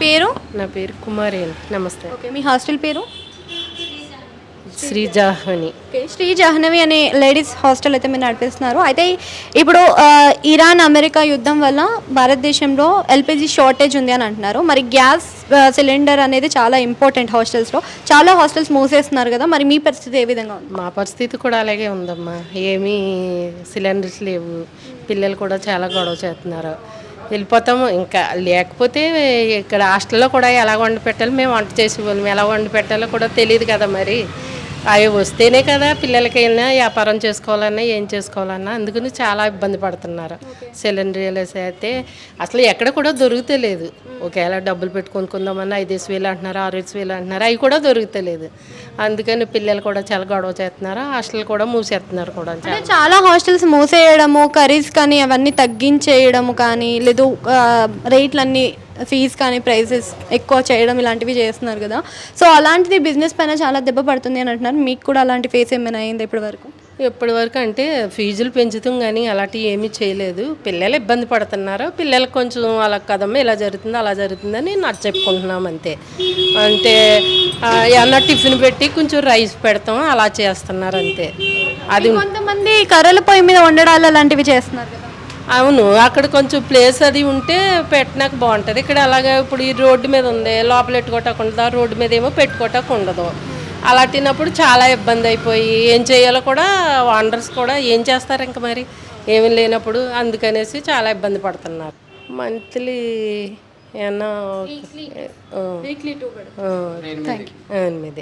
పేరు? నా పేరు కుమారి అండి. నమస్తే. ఓకే. మీ హాస్టల్ పేరు? శ్రీజాహ్వని. ఓకే. శ్రీ జాహ్నవి అనే లేడీస్ హాస్టల్ అయితే మీరు నడిపిస్తున్నారు. అయితే ఇప్పుడు ఇరాన్, అమెరికా యుద్ధం వల్ల భారతదేశంలో ఎల్‌పీజీ షార్టేజ్ ఉంది అని అంటున్నారు. మరి గ్యాస్ సిలిండర్ అనేది చాలా ఇంపార్టెంట్ హాస్టల్స్‌లో. చాలా హాస్టల్స్ మూసేస్తున్నారు కదా! మరి మీ పరిస్థితి ఏ విధంగా ఉంది? మా పరిస్థితి కూడా అలాగే ఉందమ్మా. ఏమీ సిలిండర్స్ లేవు. పిల్లలు కూడా చాలా గొడవ చేస్తున్నారు. వెళ్ళిపోతాము ఇంకా. లేకపోతే ఇక్కడ హాస్టల్లో కూడా ఎలా వండి పెట్టాలో మేము వంట చేసేవాళ్ళం. ఎలా వండి పెట్టాలో కూడా తెలియదు కదా మరి. అవి వస్తేనే కదా పిల్లలకైనా వ్యాపారం చేసుకోవాలన్నా ఏం చేసుకోవాలన్నా అందుకని చాలా ఇబ్బంది పడుతున్నారు. సిలిండర్స్ అయితే అసలు ఎక్కడ కూడా దొరుకుతలేదు. ఒకవేళ డబ్బులు పెట్టి కొనుక్కుందామన్నా 5,000 అంటున్నారు, 6,000 అంటున్నారు, అవి కూడా దొరుకుతలేదు. అందుకని పిల్లలు కూడా చాలా గొడవ చేస్తున్నారు. హాస్టల్ కూడా మూసేస్తున్నారు కూడా. అంటే చాలా హాస్టల్స్ మూసేయడము, కర్రీస్ కానీ అవన్నీ తగ్గించేయడము కానీ, లేదు రేట్లన్నీ ఫీజ్ కానీ ప్రైసెస్ ఎక్కువ చేయడం ఇలాంటివి చేస్తున్నారు కదా! సో అలాంటిది బిజినెస్ పైన చాలా దెబ్బ పడుతుంది అని అంటున్నారు. మీకు కూడా అలాంటి ఫేస్ ఏమైనా అయిందా ఇప్పటి వరకు? ఇప్పటి వరకు అంటే ఫీజులు పెంచుతాం కానీ అలాంటివి ఏమీ చేయలేదు. పిల్లలు ఇబ్బంది పడుతున్నారు. పిల్లలకు కొంచెం అలా కదమ్మా ఇలా జరుగుతుంది అలా జరుగుతుందని నాకు చెప్పుకుంటున్నాం అంతే. అంటే ఏమన్నా టిఫిన్ పెట్టి కొంచెం రైస్ పెడతాం అలా చేస్తున్నారు అంతే. అది కొంతమంది కర్రల పొయ్యి మీద వండడాలు అలాంటివి చేస్తున్నారు కదా! అవును, అక్కడ కొంచెం ప్లేస్ అది ఉంటే పెట్టినాక బాగుంటుంది. ఇక్కడ అలాగే ఇప్పుడు ఈ రోడ్డు మీద ఉంది, లోపల పెట్టుకోవటానికి ఉండదు, రోడ్డు మీద ఏమో పెట్టుకోవటానికి ఉండదు. అలా తిన్నప్పుడు చాలా ఇబ్బంది అయిపోయి ఏం చేయాలో కూడా ఓనర్స్ కూడా ఏం చేస్తారు ఇంకా మరి ఏమీ లేనప్పుడు. అందుకనేసి చాలా ఇబ్బంది పడుతున్నారు. మంత్లీ ఏమన్నా 8,000